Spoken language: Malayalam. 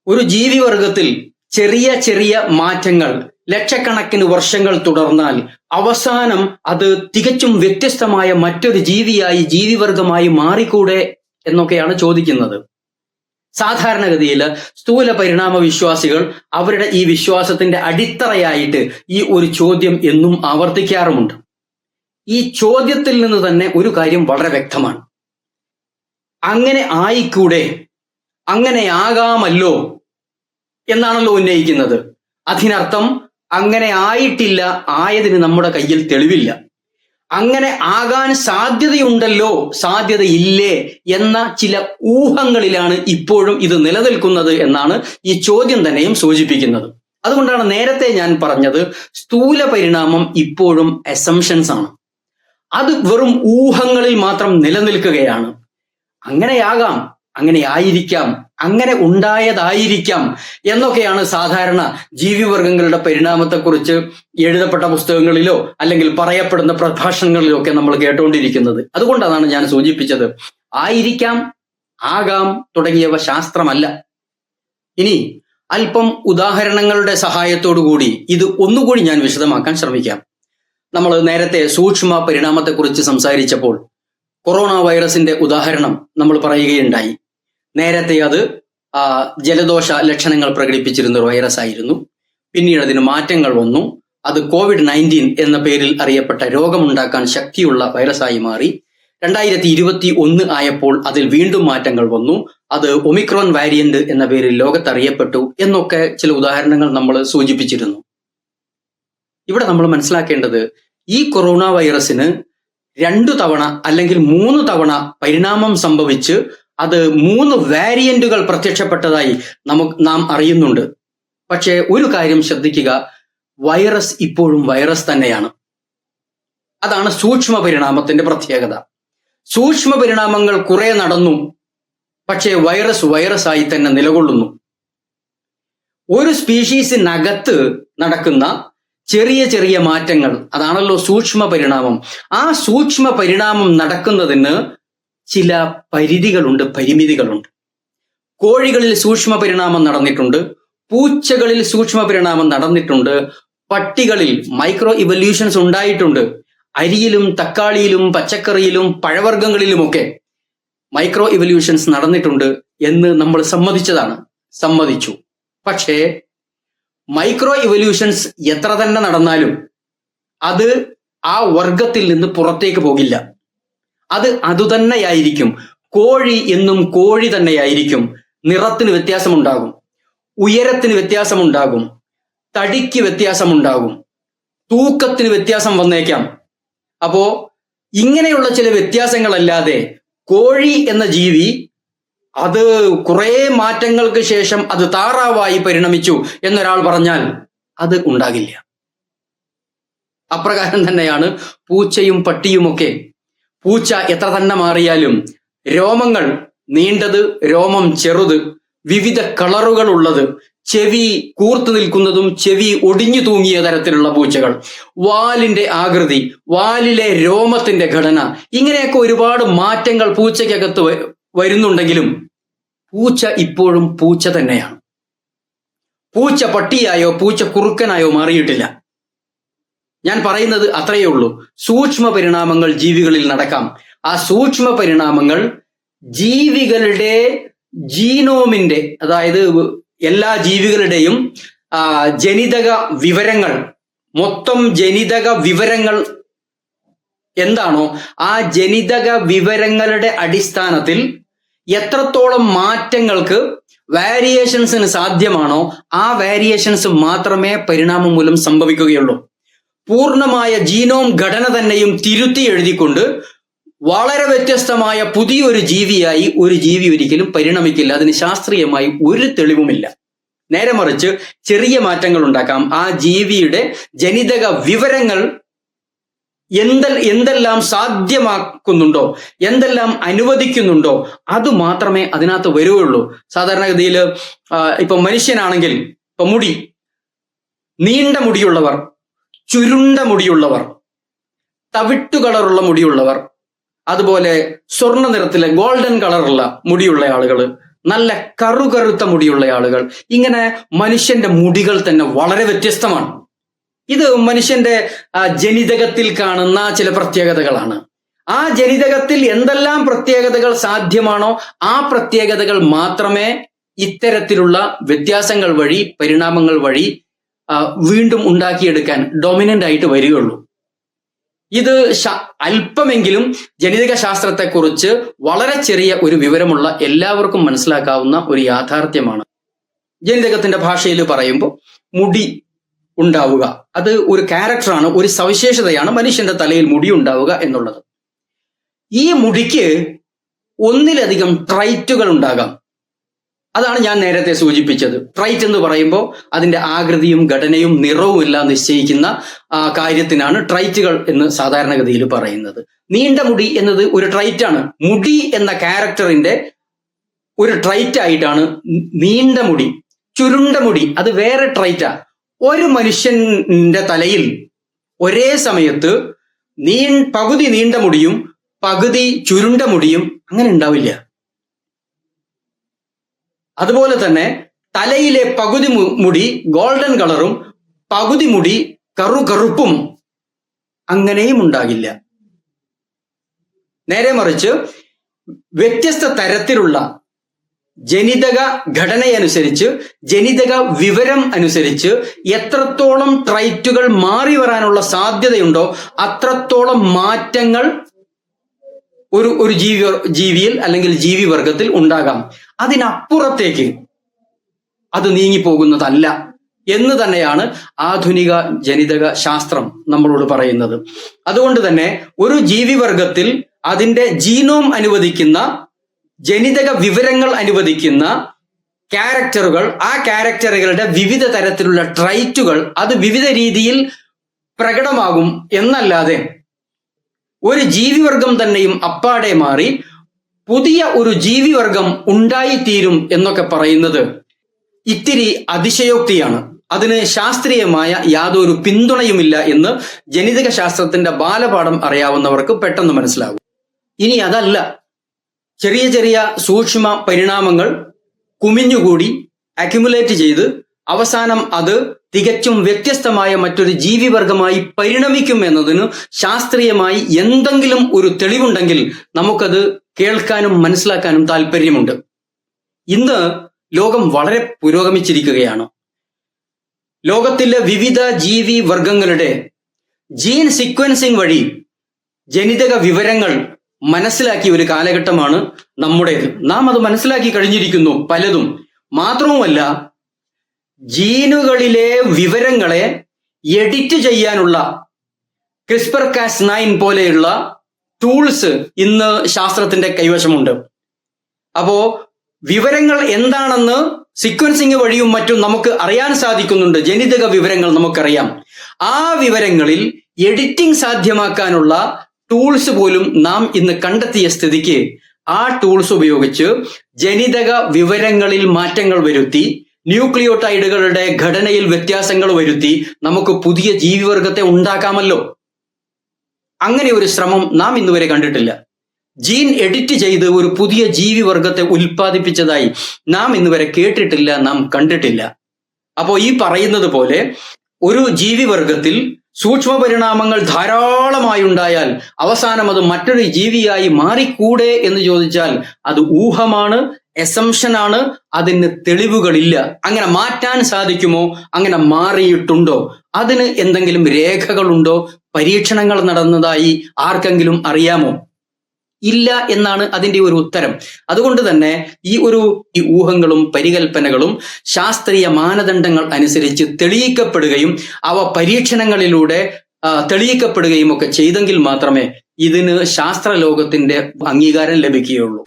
ഒരു ജീവിവർഗത്തിൽ ചെറിയ ചെറിയ മാറ്റങ്ങൾ ലക്ഷക്കണക്കിന് വർഷങ്ങൾ തുടർന്നാൽ അവസാനം അത് തികച്ചും വ്യത്യസ്തമായ മറ്റൊരു ജീവിയായി ജീവിവർഗമായി മാറിക്കൂടെ എന്നൊക്കെയാണ് ചോദിക്കുന്നത്. സാധാരണഗതിയിൽ സ്ഥൂല പരിണാമ വിശ്വാസികൾ അവരുടെ ഈ വിശ്വാസത്തിന്റെ അടിത്തറയായിട്ട് ഈ ഒരു ചോദ്യം എന്നും ആവർത്തിക്കാറുമുണ്ട്. ഈ ചോദ്യത്തിൽ നിന്ന് തന്നെ ഒരു കാര്യം വളരെ വ്യക്തമാണ്. അങ്ങനെ ആയിക്കൂടെ, അങ്ങനെയാകാമല്ലോ എന്നാണല്ലോ ഉന്നയിക്കുന്നത്. അതിനർത്ഥം അങ്ങനെ ആയിട്ടില്ല, ആയതിന് നമ്മുടെ കയ്യിൽ തെളിവില്ല. അങ്ങനെ ആകാൻ സാധ്യതയുണ്ടല്ലോ, സാധ്യതയില്ലേ എന്ന ചില ഊഹങ്ങളിലാണ് ഇപ്പോഴും ഇത് നിലനിൽക്കുന്നത് എന്നാണ് ഈ ചോദ്യം തന്നെയും സൂചിപ്പിക്കുന്നത്. അതുകൊണ്ടാണ് നേരത്തെ ഞാൻ പറഞ്ഞത്, സ്ഥൂല പരിണാമം ഇപ്പോഴും അസംഷൻസ് ആണ്. അത് വെറും ഊഹങ്ങളിൽ മാത്രം നിലനിൽക്കുകയാണ്. അങ്ങനെയാകാം, അങ്ങനെ ആയിരിക്കാം, അങ്ങനെ ഉണ്ടായതായിരിക്കാം എന്നൊക്കെയാണ് സാധാരണ ജീവിവർഗങ്ങളുടെ പരിണാമത്തെക്കുറിച്ച് എഴുതപ്പെട്ട പുസ്തകങ്ങളിലോ അല്ലെങ്കിൽ പറയപ്പെടുന്ന പ്രഭാഷണങ്ങളിലോ ഒക്കെ നമ്മൾ കേട്ടുകൊണ്ടിരിക്കുന്നത്. അതുകൊണ്ടാണ് ഞാൻ സൂചിപ്പിച്ചത്, ആയിരിക്കാം, ആകാം തുടങ്ങിയവ ശാസ്ത്രമല്ല. ഇനി അല്പം ഉദാഹരണങ്ങളുടെ സഹായത്തോടു കൂടി ഇത് ഒന്നുകൂടി ഞാൻ വിശദമാക്കാൻ ശ്രമിക്കാം. നമ്മൾ നേരത്തെ സൂക്ഷ്മ പരിണാമത്തെക്കുറിച്ച് സംസാരിച്ചപ്പോൾ കൊറോണ വൈറസിന്റെ ഉദാഹരണം നമ്മൾ പറയുകയുണ്ടായി. നേരത്തെ അത് ജലദോഷ ലക്ഷണങ്ങൾ പ്രകടിപ്പിച്ചിരുന്ന ഒരു വൈറസ് ആയിരുന്നു. പിന്നീട് അതിന് മാറ്റങ്ങൾ വന്നു. അത് COVID-19 എന്ന പേരിൽ അറിയപ്പെട്ട രോഗമുണ്ടാക്കാൻ ശക്തിയുള്ള വൈറസായി മാറി. 2021 ആയപ്പോൾ അതിൽ വീണ്ടും മാറ്റങ്ങൾ വന്നു. അത് ഒമിക്രോൺ വാരിയന്റ് എന്ന പേരിൽ ലോകത്തറിയപ്പെട്ടു എന്നൊക്കെ ചില ഉദാഹരണങ്ങൾ നമ്മൾ സൂചിപ്പിച്ചിരുന്നു. ഇവിടെ നമ്മൾ മനസ്സിലാക്കേണ്ടത്, ഈ കൊറോണ വൈറസിന് 2 തവണ അല്ലെങ്കിൽ 3 തവണ പരിണാമം സംഭവിച്ച് അത് 3 വാരിയന്റുകൾ പ്രത്യക്ഷപ്പെട്ടതായി നാം അറിയുന്നുണ്ട്. പക്ഷേ ഒരു കാര്യം ശ്രദ്ധിക്കുക, വൈറസ് ഇപ്പോഴും വൈറസ് തന്നെയാണ്. അതാണ് സൂക്ഷ്മ പരിണാമത്തിന്റെ പ്രത്യേകത. സൂക്ഷ്മ പരിണാമങ്ങൾ കുറെ നടന്നു, പക്ഷേ വൈറസ് വൈറസായി തന്നെ നിലകൊള്ളുന്നു. ഒരു സ്പീഷീസിനകത്ത് നടക്കുന്ന ചെറിയ ചെറിയ മാറ്റങ്ങൾ, അതാണല്ലോ സൂക്ഷ്മ പരിണാമം. ആ സൂക്ഷ്മ പരിണാമം നടക്കുന്നതിന് ചില പരിധികളുണ്ട്, പരിമിതികളുണ്ട്. കോഴികളിൽ സൂക്ഷ്മ പരിണാമം നടന്നിട്ടുണ്ട്, പൂച്ചകളിൽ സൂക്ഷ്മ പരിണാമം നടന്നിട്ടുണ്ട്, പട്ടികളിൽ മൈക്രോ ഇവല്യൂഷൻസ് ഉണ്ടായിട്ടുണ്ട്. അരിയിലും തക്കാളിയിലും പച്ചക്കറിയിലും പഴവർഗ്ഗങ്ങളിലുമൊക്കെ മൈക്രോ ഇവല്യൂഷൻസ് നടന്നിട്ടുണ്ട് എന്ന് നമ്മൾ സമ്മതിച്ചു. പക്ഷേ മൈക്രോ ഇവല്യൂഷൻസ് എത്ര തന്നെ നടന്നാലും അത് ആ വർഗത്തിൽ നിന്ന് പുറത്തേക്ക് പോകില്ല. അത് അതുതന്നെയായിരിക്കും. കോഴി എന്നും കോഴി തന്നെയായിരിക്കും. നിറത്തിന് വ്യത്യാസമുണ്ടാകും, ഉയരത്തിന് വ്യത്യാസമുണ്ടാകും, തടിക്ക് വ്യത്യാസമുണ്ടാകും, തൂക്കത്തിന് വ്യത്യാസം വന്നേക്കാം. അപ്പോ ഇങ്ങനെയുള്ള ചില വ്യത്യാസങ്ങളല്ലാതെ കോഴി എന്ന ജീവി അത് കുറെ മാറ്റങ്ങൾക്ക് ശേഷം അത് താറാവായി പരിണമിച്ചു എന്നൊരാൾ പറഞ്ഞാൽ അത് ഉണ്ടാകില്ല. അപ്രകാരം തന്നെയാണ് പൂച്ചയും പട്ടിയുമൊക്കെ. പൂച്ച എത്ര തന്നെ മാറിയാലും രോമങ്ങൾ നീണ്ടത്, രോമം ചെറുത്, വിവിധ കളറുകൾ ഉള്ളത്, ചെവി കൂർത്തു നിൽക്കുന്നതും ചെവി ഒടിഞ്ഞു തൂങ്ങിയ തരത്തിലുള്ള പൂച്ചകൾ, വാലിന്റെ ആകൃതി, വാലിലെ രോമത്തിന്റെ ഘടന, ഇങ്ങനെയൊക്കെ ഒരുപാട് മാറ്റങ്ങൾ പൂച്ചയ്ക്കകത്ത് വരുന്നുണ്ടെങ്കിലും പൂച്ച ഇപ്പോഴും പൂച്ച തന്നെയാണ്. പൂച്ച പട്ടിയായോ പൂച്ച കുറുക്കനായോ മാറിയിട്ടില്ല. ഞാൻ പറയുന്നത് അത്രയേ ഉള്ളൂ. സൂക്ഷ്മ പരിണാമങ്ങൾ ജീവികളിൽ നടക്കാം. ആ സൂക്ഷ്മ പരിണാമങ്ങൾ ജീവികളുടെ ജീനോമിന്റെ, അതായത് എല്ലാ ജീവികളുടെയും ജനിതക വിവരങ്ങൾ, മൊത്തം ജനിതക വിവരങ്ങൾ എന്താണോ ആ ജനിതക വിവരങ്ങളുടെ അടിസ്ഥാനത്തിൽ എത്രത്തോളം മാറ്റങ്ങൾക്ക് വാരിയേഷൻസിന് സാധ്യമാണോ ആ വാരിയേഷൻസ് മാത്രമേ പരിണാമം മൂലം സംഭവിക്കുകയുള്ളൂ. പൂർണ്ണമായ ജീനോം ഘടന തന്നെയും തിരുത്തി എഴുതിക്കൊണ്ട് വളരെ വ്യത്യസ്തമായ പുതിയൊരു ജീവിയായി ഒരു ജീവി ഒരിക്കലും പരിണമിക്കില്ല. അതിന് ശാസ്ത്രീയമായി ഒരു തെളിവുമില്ല. നേരെ മറിച്ച് ചെറിയ മാറ്റങ്ങൾ ഉണ്ടാക്കാം. ആ ജീവിയുടെ ജനിതക വിവരങ്ങൾ എന്തെല്ലാം സാധ്യമാക്കുന്നുണ്ടോ, എന്തെല്ലാം അനുവദിക്കുന്നുണ്ടോ അത് മാത്രമേ അതിനകത്ത് വരുകയുള്ളൂ. സാധാരണഗതിയിൽ ഇപ്പൊ മനുഷ്യനാണെങ്കിൽ ഇപ്പൊ മുടി, നീണ്ട മുടിയുള്ളവർ, ചുരുണ്ട മുടിയുള്ളവർ, തവിട്ടു കളറുള്ള മുടിയുള്ളവർ, അതുപോലെ സ്വർണ്ണ നിറത്തിലെ ഗോൾഡൻ കളറുള്ള മുടിയുള്ള ആളുകൾ, നല്ല കറുകറുത്ത മുടിയുള്ള ആളുകൾ, ഇങ്ങനെ മനുഷ്യന്റെ മുടികൾ തന്നെ വളരെ വ്യത്യസ്തമാണ്. ഇത് മനുഷ്യന്റെ ജനിതകത്തിൽ കാണുന്ന ചില പ്രത്യേകതകളാണ്. ആ ജനിതകത്തിൽ എന്തെല്ലാം പ്രത്യേകതകൾ സാധ്യമാണോ ആ പ്രത്യേകതകൾ മാത്രമേ ഇത്തരത്തിലുള്ള വ്യത്യാസങ്ങൾ വഴി, പരിണാമങ്ങൾ വഴി വീണ്ടും ഉണ്ടാക്കിയെടുക്കാൻ ഡൊമിനന്റ് ആയിട്ട് വരികയുള്ളൂ. ഇത് അല്പമെങ്കിലും ജനിതക ശാസ്ത്രത്തെക്കുറിച്ച് വളരെ ചെറിയ ഒരു വിവരമുള്ള എല്ലാവർക്കും മനസ്സിലാക്കാവുന്ന ഒരു യാഥാർത്ഥ്യമാണ്. ജനിതകത്തിന്റെ ഭാഷയിൽ പറയുമ്പോൾ മുടി ഉണ്ടാവുക, അത് ഒരു ക്യാരക്ടറാണ്, ഒരു സവിശേഷതയാണ് മനുഷ്യന്റെ തലയിൽ മുടി ഉണ്ടാവുക എന്നുള്ളത്. ഈ മുടിക്ക് ഒന്നിലധികം ട്രൈറ്റുകൾ ഉണ്ടാകാം. അതാണ് ഞാൻ നേരത്തെ സൂചിപ്പിച്ചത്. ട്രൈറ്റ് എന്ന് പറയുമ്പോൾ അതിന്റെ ആകൃതിയും ഘടനയും നിറവും എല്ലാം നിശ്ചയിക്കുന്ന കാര്യത്തിനാണ് ട്രൈറ്റുകൾ എന്ന് സാധാരണഗതിയിൽ പറയുന്നത്. നീണ്ട മുടി എന്നത് ഒരു ട്രൈറ്റ് ആണ്. മുടി എന്ന ക്യാരക്ടറിന്റെ ഒരു ട്രൈറ്റ് ആയിട്ടാണ് നീണ്ട മുടി. ചുരുണ്ട മുടി അത് വേറെ ട്രൈറ്റാ. ഒരു മനുഷ്യന്റെ തലയിൽ ഒരേ സമയത്ത് പകുതി നീണ്ട മുടിയും പകുതി ചുരുണ്ട മുടിയും അങ്ങനെ ഉണ്ടാവില്ല. അതുപോലെ തന്നെ തലയിലെ പകുതി മുടി ഗോൾഡൻ കളറും പകുതി മുടി കറുപ്പും അങ്ങനെയും ഉണ്ടാകില്ല. നേരെ മറിച്ച് വ്യത്യസ്ത തരത്തിലുള്ള ജനിതക ഘടനയനുസരിച്ച്, ജനിതക വിവരം അനുസരിച്ച് എത്രത്തോളം ട്രൈറ്റുകൾ മാറി വരാനുള്ള സാധ്യതയുണ്ടോ അത്രത്തോളം മാറ്റങ്ങൾ ഒരു ജീവിയിൽ അല്ലെങ്കിൽ ജീവിവർഗത്തിൽ ഉണ്ടാകാം. അതിനപ്പുറത്തേക്ക് അത് നീങ്ങിപ്പോകുന്നതല്ല എന്ന് തന്നെയാണ് ആധുനിക ജനിതക ശാസ്ത്രം നമ്മളോട് പറയുന്നത്. അതുകൊണ്ട് തന്നെ ഒരു ജീവിവർഗത്തിൽ അതിന്റെ ജീനോം അനുവദിക്കുന്ന, ജനിതക വിവരങ്ങൾ അനുവദിക്കുന്ന ക്യാരക്ടറുകൾ, ആ ക്യാരക്ടറുകളുടെ വിവിധ തരത്തിലുള്ള ട്രൈറ്റുകൾ അത് വിവിധ രീതിയിൽ പ്രകടമാകും എന്നല്ലാതെ ഒരു ജീവിവർഗം തന്നെയും അപ്പാടെ മാറി പുതിയ ഒരു ജീവിവർഗം ഉണ്ടായിത്തീരും എന്നൊക്കെ പറയുന്നത് ഇത്തിരി അതിശയോക്തിയാണ്. അതിന് ശാസ്ത്രീയമായ യാതൊരു പിന്തുണയുമില്ല എന്ന് ജനിതക ശാസ്ത്രത്തിന്റെ ബാലപാഠം അറിയാവുന്നവർക്ക് പെട്ടെന്ന് മനസ്സിലാകും. ഇനി അതല്ല, ചെറിയ ചെറിയ സൂക്ഷ്മ പരിണാമങ്ങൾ കുമിഞ്ഞുകൂടി അക്യുമുലേറ്റ് ചെയ്ത് അവസാനം അത് തികച്ചും വ്യത്യസ്തമായ മറ്റൊരു ജീവിവർഗമായി പരിണമിക്കും എന്നതിന് ശാസ്ത്രീയമായി എന്തെങ്കിലും ഒരു തെളിവുണ്ടെങ്കിൽ നമുക്കത് കേൾക്കാനും മനസ്സിലാക്കാനും താല്പര്യമുണ്ട്. ഇന്ന് ലോകം വളരെ പുരോഗമിച്ചിരിക്കുകയാണ്. ലോകത്തിലെ വിവിധ ജീവി വർഗങ്ങളുടെ ജീൻ സീക്വൻസിംഗ് വഴി ജനിതക വിവരങ്ങൾ മനസ്സിലാക്കിയ ഒരു കാലഘട്ടമാണ് നമ്മുടേത്. നാം അത് മനസ്സിലാക്കി കഴിഞ്ഞിരിക്കുന്നു പലതും. മാത്രവുമല്ല, ജീനുകളിലെ വിവരങ്ങളെ എഡിറ്റ് ചെയ്യാനുള്ള CRISPR-Cas9 പോലെയുള്ള ടൂൾസ് ഇന്ന് ശാസ്ത്രത്തിന്റെ കൈവശമുണ്ട്. അപ്പോ വിവരങ്ങൾ എന്താണെന്ന് സീക്വൻസിംഗ് വഴിയും മറ്റും നമുക്ക് അറിയാൻ സാധിക്കുന്നുണ്ട്. ജനിതക വിവരങ്ങൾ നമുക്കറിയാം. ആ വിവരങ്ങളിൽ എഡിറ്റിംഗ് സാധ്യമാക്കാനുള്ള ടൂൾസ് പോലും നാം ഇന്ന് കണ്ടെത്തിയ സ്ഥിതിക്ക് ആ ടൂൾസ് ഉപയോഗിച്ച് ജനിതക വിവരങ്ങളിൽ മാറ്റങ്ങൾ വരുത്തി, ന്യൂക്ലിയോടൈഡുകളുടെ ഘടനയിൽ വ്യത്യാസങ്ങൾ വരുത്തി നമുക്ക് പുതിയ ജീവിവർഗത്തെ ഉണ്ടാക്കാമല്ലോ. അങ്ങനെ ഒരു ശ്രമം നാം ഇന്നുവരെ കണ്ടിട്ടില്ല. ജീൻ എഡിറ്റ് ചെയ്ത് ഒരു പുതിയ ജീവിവർഗത്തെ ഉൽപ്പാദിപ്പിച്ചതായി നാം ഇന്നുവരെ കേട്ടിട്ടില്ല, നാം കണ്ടിട്ടില്ല. അപ്പോൾ ഈ പറയുന്നത് പോലെ ഒരു ജീവിവർഗത്തിൽ സൂക്ഷ്മ പരിണാമങ്ങൾ ധാരാളമായി ഉണ്ടായാൽ അവസാനം അത് മറ്റൊരു ജീവിയായി മാറിക്കൂടെ എന്ന് ചോദിച്ചാൽ അത് ഊഹമാണ്, എസംഷനാണ്, അതിന് തെളിവുകളില്ല. അങ്ങനെ മാറ്റാൻ സാധിക്കുമോ? അങ്ങനെ മാറിയിട്ടുണ്ടോ? അതിന് എന്തെങ്കിലും രേഖകളുണ്ടോ? പരീക്ഷണങ്ങൾ നടന്നതായി ആർക്കെങ്കിലും അറിയാമോ? ഇല്ല എന്നാണ് അതിന്റെ ഒരു ഉത്തരം. അതുകൊണ്ട് തന്നെ ഈ ഊഹങ്ങളും പരികൽപ്പനകളും ശാസ്ത്രീയ മാനദണ്ഡങ്ങൾ അനുസരിച്ച് തെളിയിക്കപ്പെടുകയും അവ പരീക്ഷണങ്ങളിലൂടെ തെളിയിക്കപ്പെടുകയും ഒക്കെ ചെയ്തെങ്കിൽ മാത്രമേ ഇതിന് ശാസ്ത്രലോകത്തിന്റെ അംഗീകാരം ലഭിക്കുകയുള്ളൂ.